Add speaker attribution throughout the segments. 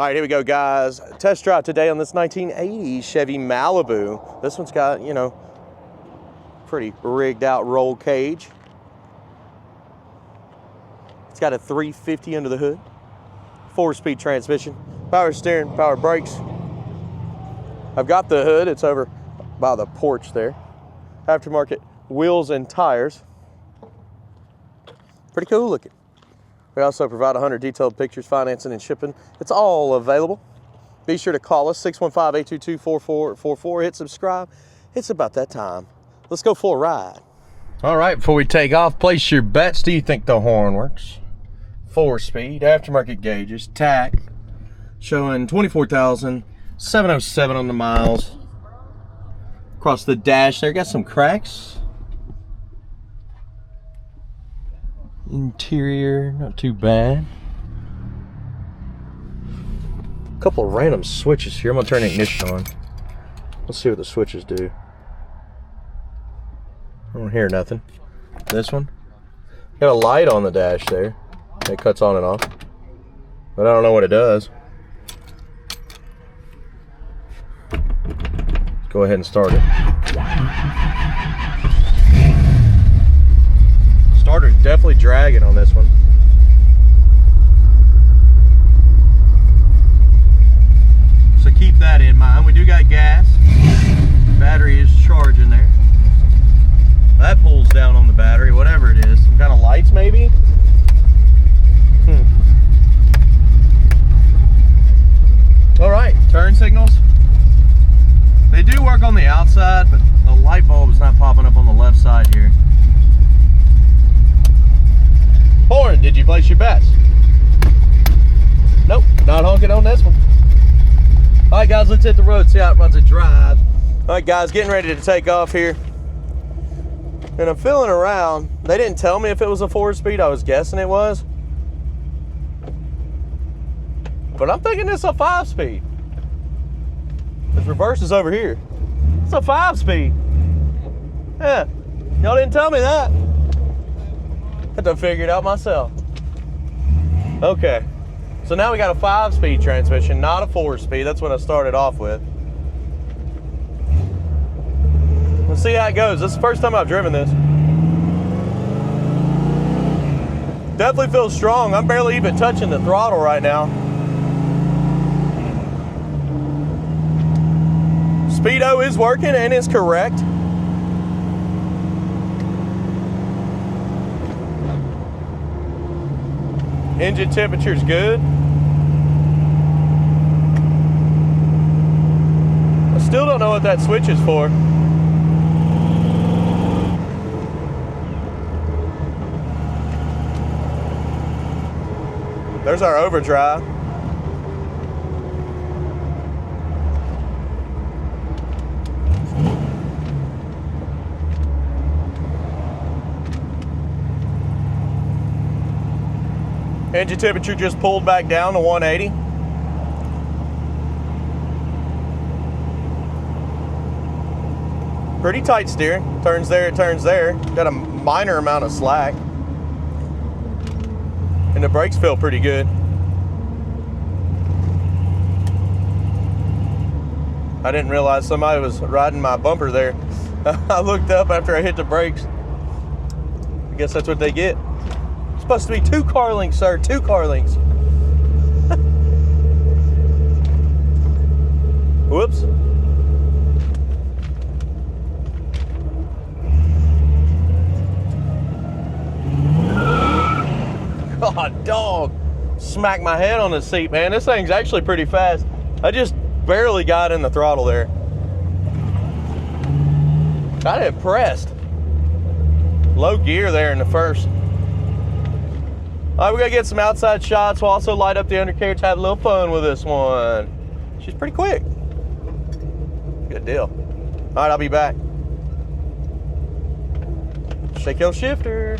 Speaker 1: All right, here we go, guys. Test drive today on this 1980 Chevy Malibu. This one's got, you know, pretty rigged out roll cage. It's got a 350 under the hood, 4-speed transmission, power steering, power brakes. I've got the hood. It's over by the porch there. Aftermarket wheels and tires. Pretty cool looking. We also provide 100 detailed pictures, financing, and shipping. It's all available. Be sure to call us, 615-822-4444. Hit subscribe. It's about that time. Let's go for a ride. All right, before we take off, place your bets. Do you think the horn works? 4-speed, aftermarket gauges, tach, showing 24,707 on the miles. Across the dash there, got some cracks. Interior, not too bad. A couple of random switches here. I'm gonna turn the ignition on. Let's see what the switches do. I don't hear nothing. This one got a light on the dash there. It cuts on and off, but I don't know what it does. Let's go ahead and start it. Starter's definitely dragging on this one. So keep that in mind. We do got gas. Battery is charging there. That pulls down on the battery, whatever it is. Some kind of lights maybe? All right, turn signals. They do work on the outside, but the light bulb is not popping up on the left side here. Horn, did you place your bets? Nope, not honking on this one. All right, guys, let's hit the road, see how it runs a drive. All right, guys, getting ready to take off here. And I'm feeling around. They didn't tell me if it was a 4-speed. I was guessing it was. But I'm thinking it's a 5-speed. This reverse is over here. It's a 5-speed. Yeah, y'all didn't tell me that. Had to figure it out myself. Okay, so now we got a 5-speed transmission, not a 4-speed. That's what I started off with. Let's see how it goes. This is the first time I've driven this. Definitely feels strong. I'm barely even touching the throttle right now. Speedo is working and is correct. Engine temperature's good. I still don't know what that switch is for. There's our overdrive. Engine temperature just pulled back down to 180. Pretty tight steering. Turns there, it turns there. Got a minor amount of slack. And the brakes feel pretty good. I didn't realize somebody was riding my bumper there. I looked up after I hit the brakes. I guess that's what they get. Supposed to be 2 car links, sir. 2 car links. Whoops. God, dog. Smacked my head on the seat, man. This thing's actually pretty fast. I just barely got in the throttle there. Got impressed. Low gear there in the first. All right, we gotta get some outside shots. We'll also light up the undercarriage, have a little fun with this one. She's pretty quick. Good deal. All right, I'll be back. Shake your shifter.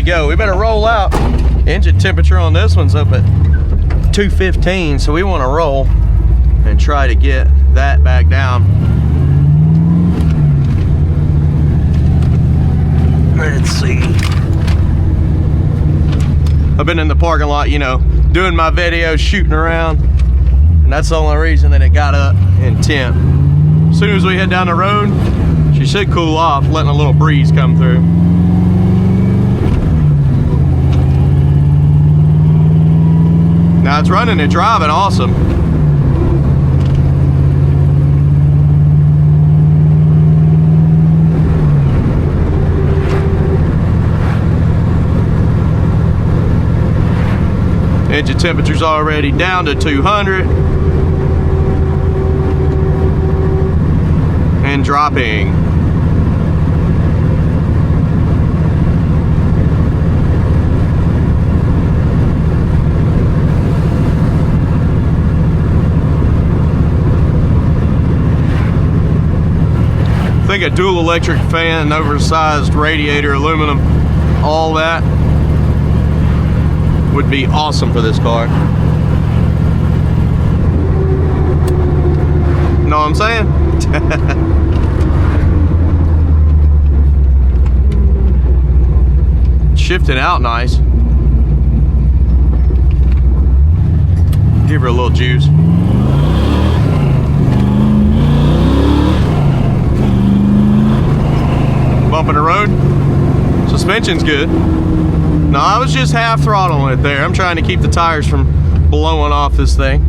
Speaker 1: go. We better roll out. Engine temperature on this one's up at 215, so we want to roll and try to get that back down. Let's see. I've been in the parking lot, you know, doing my videos, shooting around, and that's the only reason that it got up in temp. As soon as we head down the road, she should cool off, letting a little breeze come through. Now it's running and driving awesome. Engine temperature's already down to 200 and dropping. I think a dual electric fan, oversized radiator, aluminum, all that would be awesome for this car. Know what I'm saying? Shifted out nice. Give her a little juice. Bumping the road. Suspension's good. No, I was just half throttling it there. I'm trying to keep the tires from blowing off this thing.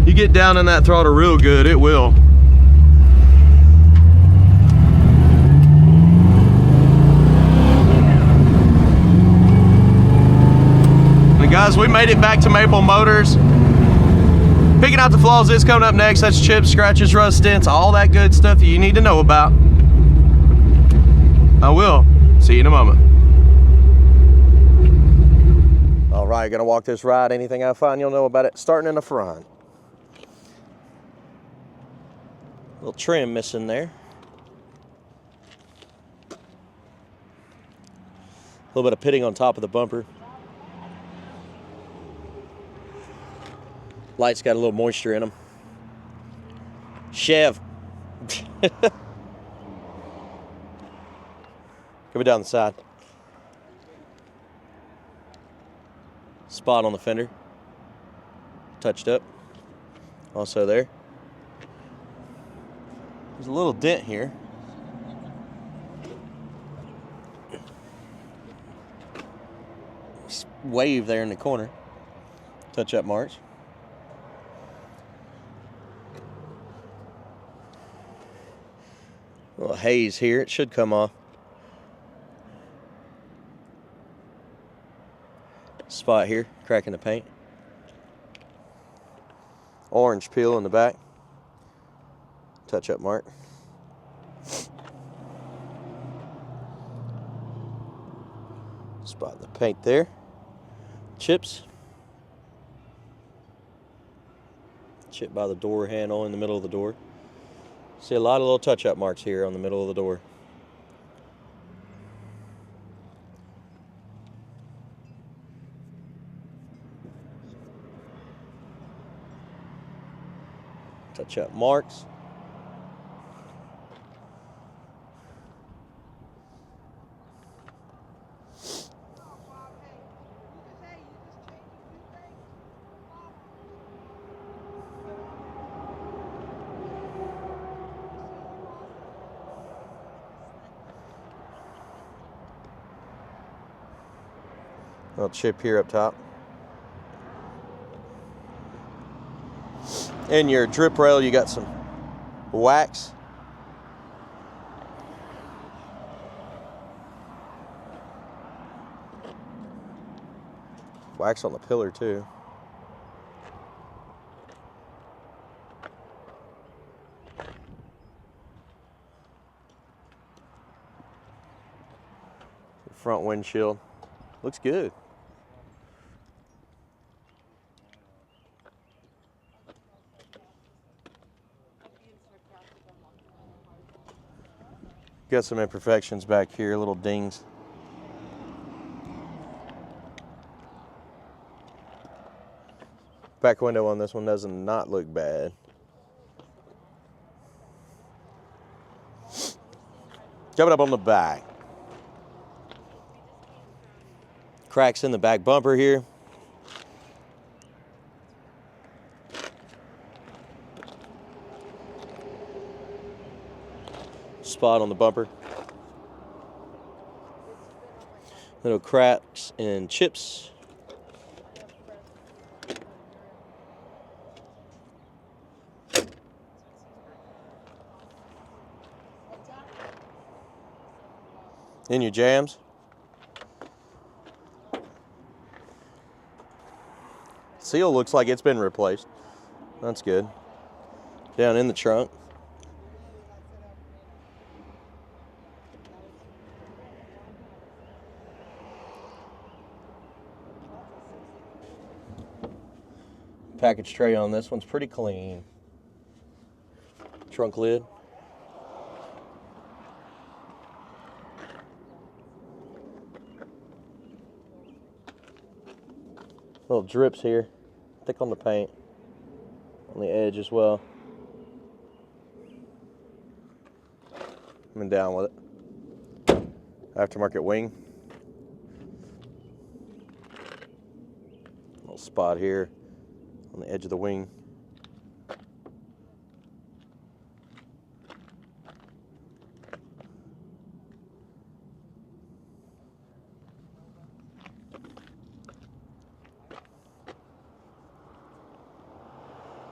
Speaker 1: You get down in that throttle real good, it will. And guys, we made it back to Maple Motors. Picking out the flaws is coming up next. That's chips, scratches, rust, dents, all that good stuff that you need to know about. I will. See you in a moment. All right, gonna walk this ride. Anything I find, you'll know about it. Starting in the front. Little trim missing there. A little bit of pitting on top of the bumper. Lights got a little moisture in them. Chev. Coming down the side. Spot on the fender. Touched up. Also there. There's a little dent here. Wave there in the corner. Touch up marks. A little haze here. It should come off. Spot here, cracking the paint. Orange peel in the back. Touch up mark. Spot in the paint there. Chips. Chip by the door handle in the middle of the door. See a lot of little touch up marks here on the middle of the door. Touch up marks. Little chip here up top. In your drip rail, you got some wax. Wax on the pillar too. Front windshield. Looks good. Got some imperfections back here, little dings. Back window on this one does not look bad. Coming up on the back. Cracks in the back bumper here. Spot on the bumper. Little cracks and chips. In your jams. Seal looks like it's been replaced. That's good. Down in the trunk. Package tray on this one's pretty clean. Trunk lid. Little drips here, thick on the paint, on the edge as well. I'm down with it. Aftermarket wing. Little spot here on the edge of the wing.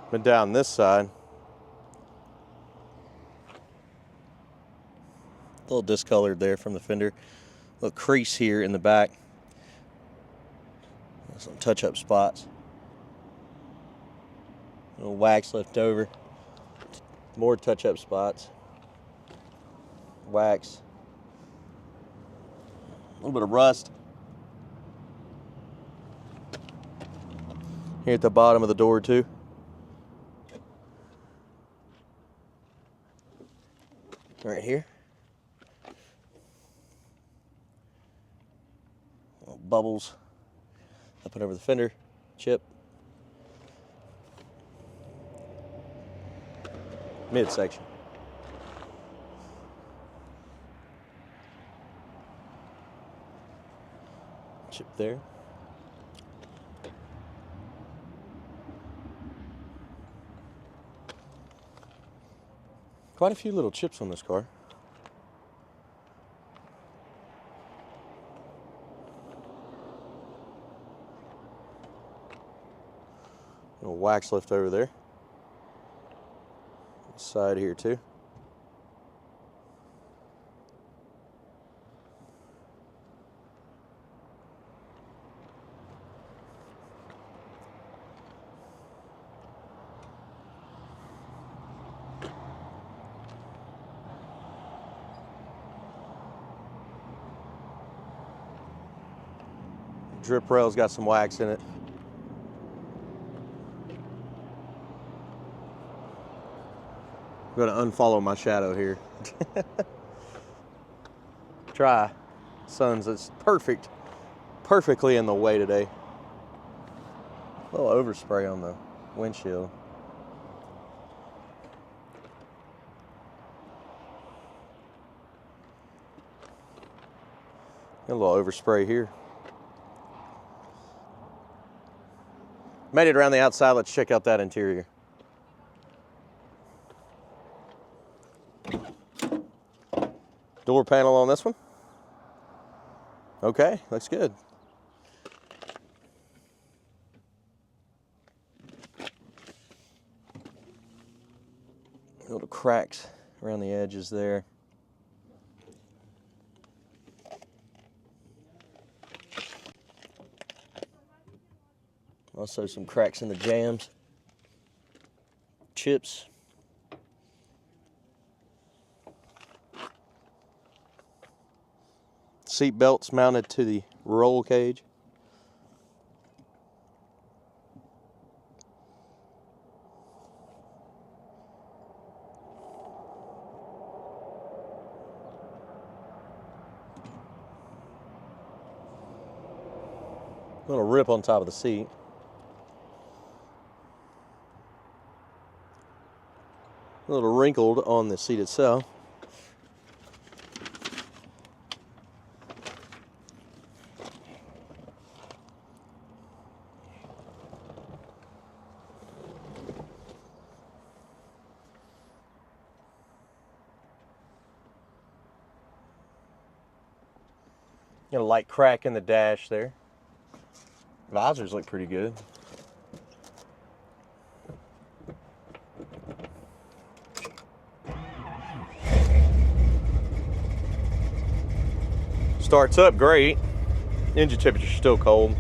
Speaker 1: But down this side, a little discolored there from the fender. Little crease here in the back. Some touch-up spots. Little wax left over. More touch-up spots. Wax. A little bit of rust. Here at the bottom of the door too. Right here. Little bubbles up and over the fender, chip. Midsection. Chip there. Quite a few little chips on this car. Little wax left over there. Side here too. Drip rail's got some wax in it. I'm gonna unfollow my shadow here. Try. Sun's, it's perfect. Perfectly in the way today. A little overspray on the windshield. A little overspray here. Made it around the outside. Let's check out that interior. Door panel on this one. Okay, looks good. Little cracks around the edges there. Also some cracks in the jambs, chips. Seat belts mounted to the roll cage. Little rip on top of the seat. A little wrinkled on the seat itself. Got a light crack in the dash there. Visors look pretty good. Starts up great. Engine temperature's still cold.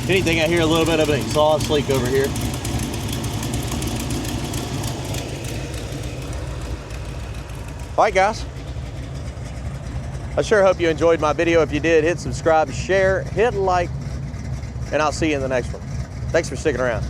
Speaker 1: If anything, I hear a little bit of an exhaust leak over here. All right, guys. I sure hope you enjoyed my video. If you did, hit subscribe, share, hit like, and I'll see you in the next one. Thanks for sticking around.